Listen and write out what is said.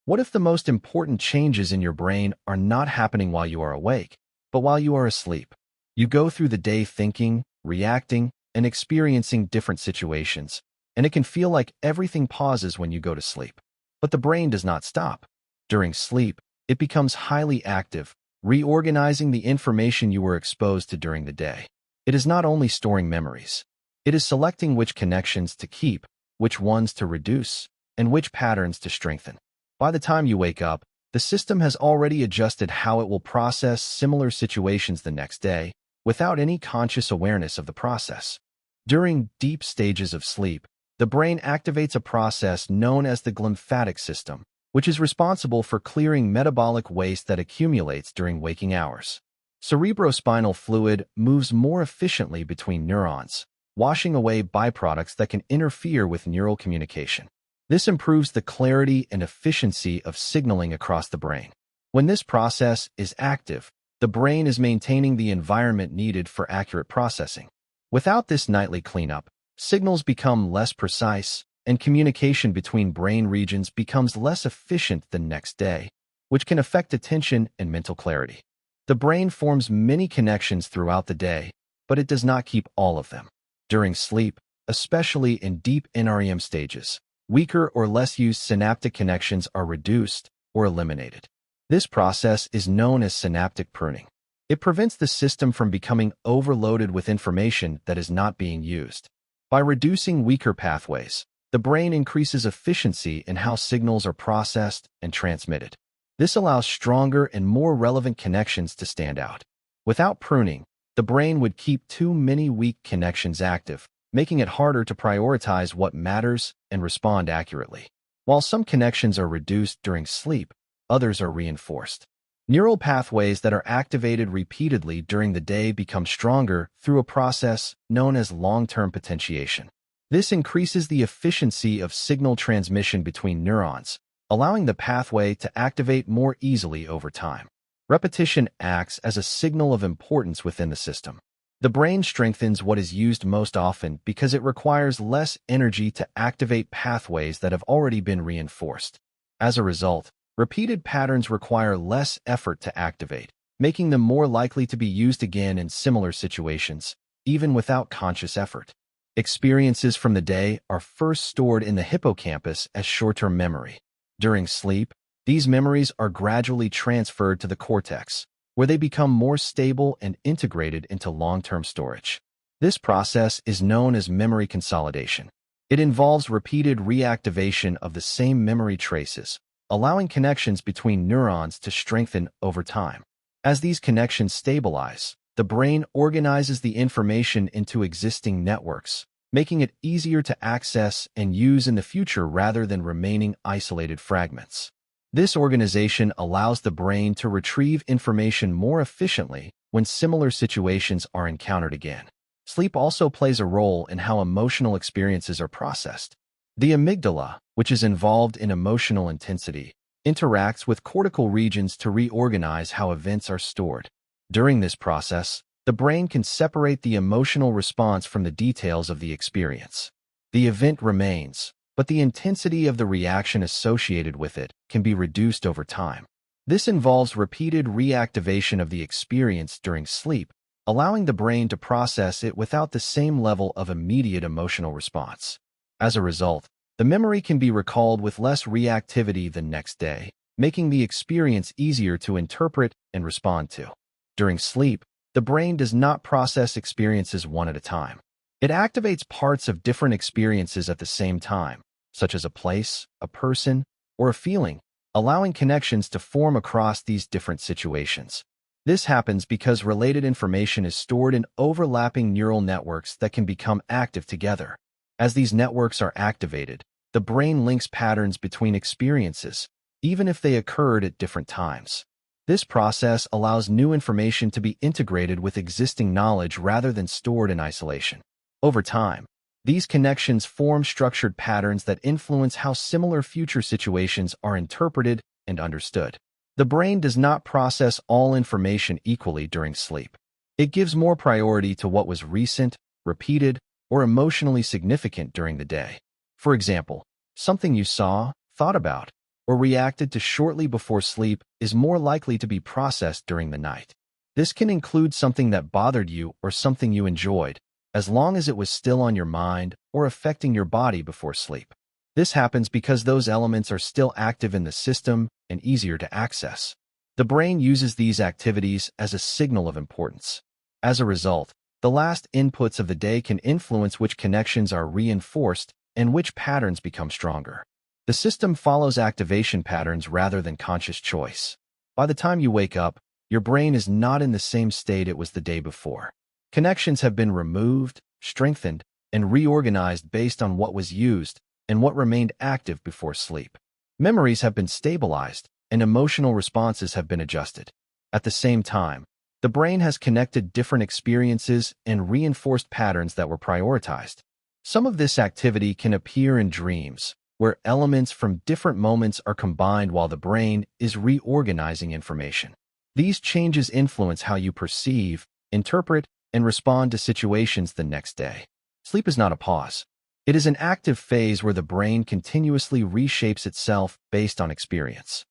What if the most important changes in your brain are not happening while you are awake, but while you are asleep? You go through the day thinking, reacting, and experiencing different situations, and it can feel like everything pauses when you go to sleep. But the brain does not stop. During sleep, it becomes highly active, reorganizing the information you were exposed to during the day. It is not only storing memories. It is selecting which connections to keep, which ones to reduce, and which patterns to strengthen. By the time you wake up, the system has already adjusted how it will process similar situations the next day, without any conscious awareness of the process. During deep stages of sleep, the brain activates a process known as the glymphatic system, which is responsible for clearing metabolic waste that accumulates during waking hours. Cerebrospinal fluid moves more efficiently between neurons, washing away byproducts that can interfere with neural communication. This improves the clarity and efficiency of signaling across the brain. When this process is active, the brain is maintaining the environment needed for accurate processing. Without this nightly cleanup, signals become less precise, and communication between brain regions becomes less efficient the next day, which can affect attention and mental clarity. The brain forms many connections throughout the day, but it does not keep all of them. During sleep, especially in deep NREM stages, weaker or less used synaptic connections are reduced or eliminated. This process is known as synaptic pruning. It prevents the system from becoming overloaded with information that is not being used. By reducing weaker pathways, the brain increases efficiency in how signals are processed and transmitted. This allows stronger and more relevant connections to stand out. Without pruning, the brain would keep too many weak connections active, making it harder to prioritize what matters and respond accurately. While some connections are reduced during sleep, others are reinforced. Neural pathways that are activated repeatedly during the day become stronger through a process known as long-term potentiation. This increases the efficiency of signal transmission between neurons, allowing the pathway to activate more easily over time. Repetition acts as a signal of importance within the system. The brain strengthens what is used most often because it requires less energy to activate pathways that have already been reinforced. As a result, repeated patterns require less effort to activate, making them more likely to be used again in similar situations, even without conscious effort. Experiences from the day are first stored in the hippocampus as short-term memory. During sleep, these memories are gradually transferred to the cortex, where they become more stable and integrated into long-term storage. This process is known as memory consolidation. It involves repeated reactivation of the same memory traces, allowing connections between neurons to strengthen over time. As these connections stabilize, the brain organizes the information into existing networks, making it easier to access and use in the future rather than remaining isolated fragments. This organization allows the brain to retrieve information more efficiently when similar situations are encountered again. Sleep also plays a role in how emotional experiences are processed. The amygdala, which is involved in emotional intensity, interacts with cortical regions to reorganize how events are stored. During this process, the brain can separate the emotional response from the details of the experience. The event remains, but the intensity of the reaction associated with it can be reduced over time. This involves repeated reactivation of the experience during sleep, allowing the brain to process it without the same level of immediate emotional response. As a result, the memory can be recalled with less reactivity the next day, making the experience easier to interpret and respond to. During sleep, the brain does not process experiences one at a time. It activates parts of different experiences at the same time, such as a place, a person, or a feeling, allowing connections to form across these different situations. This happens because related information is stored in overlapping neural networks that can become active together. As these networks are activated, the brain links patterns between experiences, even if they occurred at different times. This process allows new information to be integrated with existing knowledge rather than stored in isolation. Over time, these connections form structured patterns that influence how similar future situations are interpreted and understood. The brain does not process all information equally during sleep. It gives more priority to what was recent, repeated, or emotionally significant during the day. For example, something you saw, thought about, or reacted to shortly before sleep is more likely to be processed during the night. This can include something that bothered you or something you enjoyed, as long as it was still on your mind or affecting your body before sleep. This happens because those elements are still active in the system and easier to access. The brain uses these activities as a signal of importance. As a result, the last inputs of the day can influence which connections are reinforced and which patterns become stronger. The system follows activation patterns rather than conscious choice. By the time you wake up, your brain is not in the same state it was the day before. Connections have been removed, strengthened, and reorganized based on what was used and what remained active before sleep. Memories have been stabilized, and emotional responses have been adjusted. At the same time, the brain has connected different experiences and reinforced patterns that were prioritized. Some of this activity can appear in dreams, where elements from different moments are combined while the brain is reorganizing information. These changes influence how you perceive, interpret, and respond to situations the next day. Sleep is not a pause. It is an active phase where the brain continuously reshapes itself based on experience.